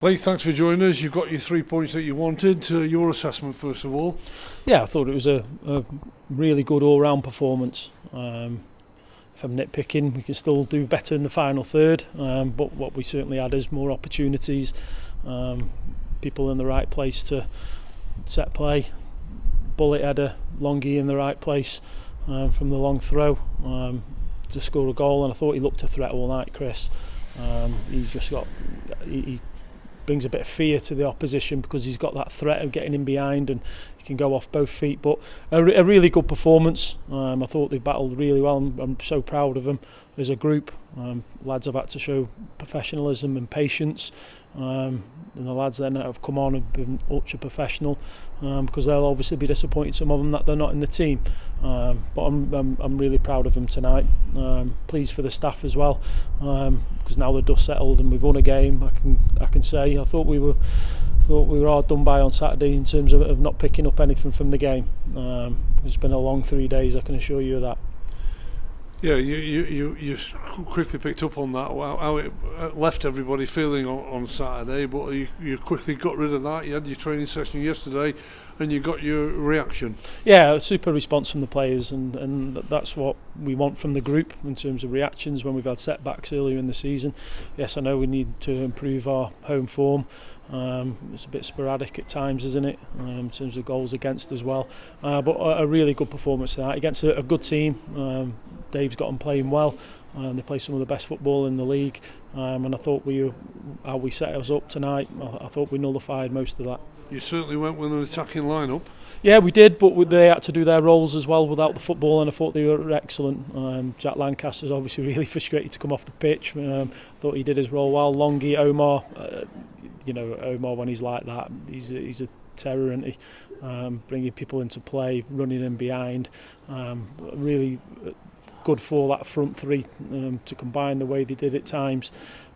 Lee, thanks for joining us. You've got your 3 points that you wanted. Your assessment, first of all. Yeah, I thought it was a really good all-round performance. If I'm nitpicking, we can still do better in the final third, but what we certainly had is more opportunities, people in the right place to set play, bullet header, Longy in the right place from the long throw to score a goal, and I thought he looked a threat all night, Chris. He brings a bit of fear to the opposition because he's got that threat of getting in behind and he can go off both feet. But a really good performance. I thought they battled really well. I'm so proud of them as a group. Lads have had to show professionalism and patience. And the lads then that have come on have been ultra professional because they'll obviously be disappointed, some of them, that they're not in the team. But I'm really proud of them tonight. Pleased for the staff as well, because now the dust settled and we've won a game. I can say I thought we were hard done by on Saturday in terms of not picking up anything from the game. It's been a long 3 days, I can assure you of that. Yeah, you quickly picked up on that, how it left everybody feeling on Saturday, but you quickly got rid of that. You had your training session yesterday and you got your reaction. Yeah, a super response from the players, and that's what we want from the group in terms of reactions when we've had setbacks earlier in the season. Yes, I know we need to improve our home form. It's a bit sporadic at times, isn't it, in terms of goals against as well, but a really good performance tonight against a good team. Dave's got them playing well, they play some of the best football in the league, and I thought how we set us up tonight, I thought we nullified most of that. You certainly went with an attacking lineup. Yeah, we did, but they had to do their roles as well without the football, and I thought they were excellent. Jack Lancaster's obviously really frustrated to come off the pitch. Thought he did his role well. Longy, Omar, Omar when he's like that, he's a terror, isn't he? Bringing people into play, running in behind, really good for that front three to combine the way they did at times.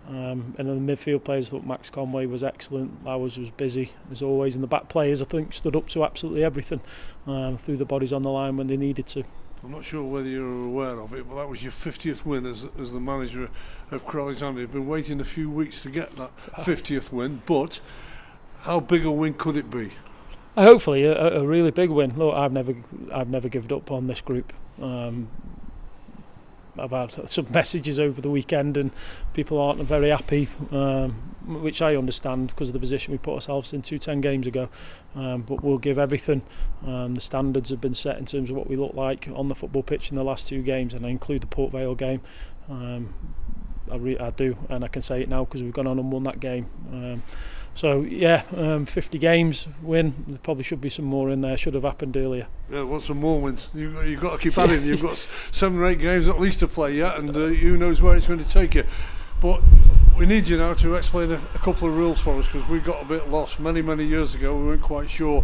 And then the midfield players, thought Max Conway was excellent. Lowers was busy as always, and the back players I think stood up to absolutely everything, threw the bodies on the line when they needed to. I'm not sure whether you're aware of it, but that was your 50th win as the manager of Crawley Town. You've been waiting a few weeks to get that 50th win, but how big a win could it be? Hopefully a really big win. Look, I've never given up on this group. I've had some messages over the weekend and people aren't very happy, which I understand because of the position we put ourselves in 10 games ago, but we'll give everything. The standards have been set in terms of what we look like on the football pitch in the last 2 games, and I include the Port Vale game. I do, and I can say it now because we've gone on and won that game. 50 games win. There probably should be some more in there. Should have happened earlier. Yeah, want some more wins. You've got to keep adding. You've got 7 or 8 games at least to play yet, and who knows where it's going to take you. But we need you now to explain a couple of rules for us, because we got a bit lost many years ago. We weren't quite sure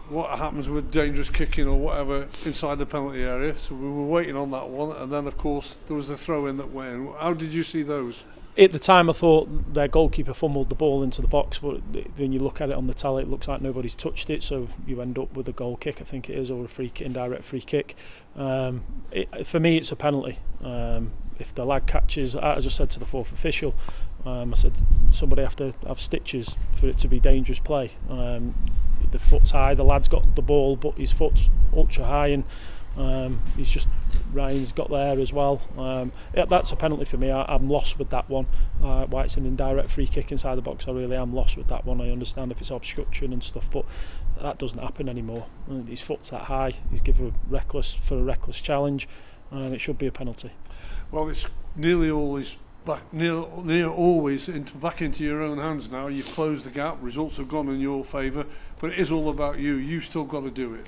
what happens with dangerous kicking or whatever inside the penalty area, so we were waiting on that one, and then of course there was the throw in that went in. How did you see those? At the time I thought their goalkeeper fumbled the ball into the box, but when you look at it on the tally it looks like nobody's touched it, so you end up with a goal kick, I think it is, or a indirect free kick. For me it's a penalty. If the lad catches, I just said to the fourth official, I said somebody have to have stitches for it to be dangerous play. The foot's high, the lad's got the ball but his foot's ultra high, and Ryan's got there as well. That's a penalty for me. I'm lost with that one. Why it's an indirect free kick inside the box, I really am lost with that one. I understand if it's obstruction and stuff, but that doesn't happen anymore. His foot's that high, he's given for a reckless challenge, and it should be a penalty. Well, it's nearly always back into your own hands now. You've closed the gap, results have gone in your favour, but it is all about you. You've still got to do it.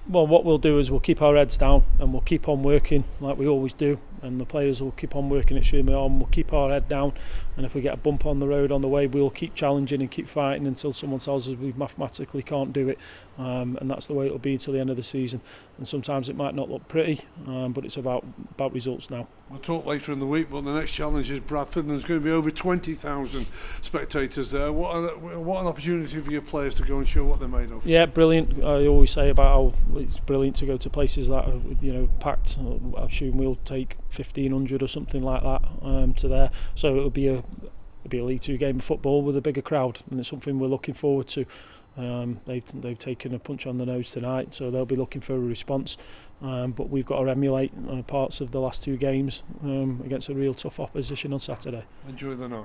Well, what we'll do is we'll keep our heads down and we'll keep on working like we always do, and the players will keep on working extremely hard. We'll keep our head down, and if we get a bump on the road on the way, we'll keep challenging and keep fighting until someone tells us we mathematically can't do it, and that's the way it'll be till the end of the season. And sometimes it might not look pretty, but it's about results now. We'll talk later in the week, but the next challenge is Bradford, and there's going to be over 20,000 spectators there. What an opportunity for your players to go and show what they're made of. Yeah, brilliant. I always say about how it's brilliant to go to places that are packed. I assume we'll take 1,500 or something like that to there, so it'll be a be a League Two game of football with a bigger crowd, and it's something we're looking forward to. They've taken a punch on the nose tonight, so they'll be looking for a response. But we've got to emulate parts of the last 2 games against a real tough opposition on Saturday. Enjoy the night.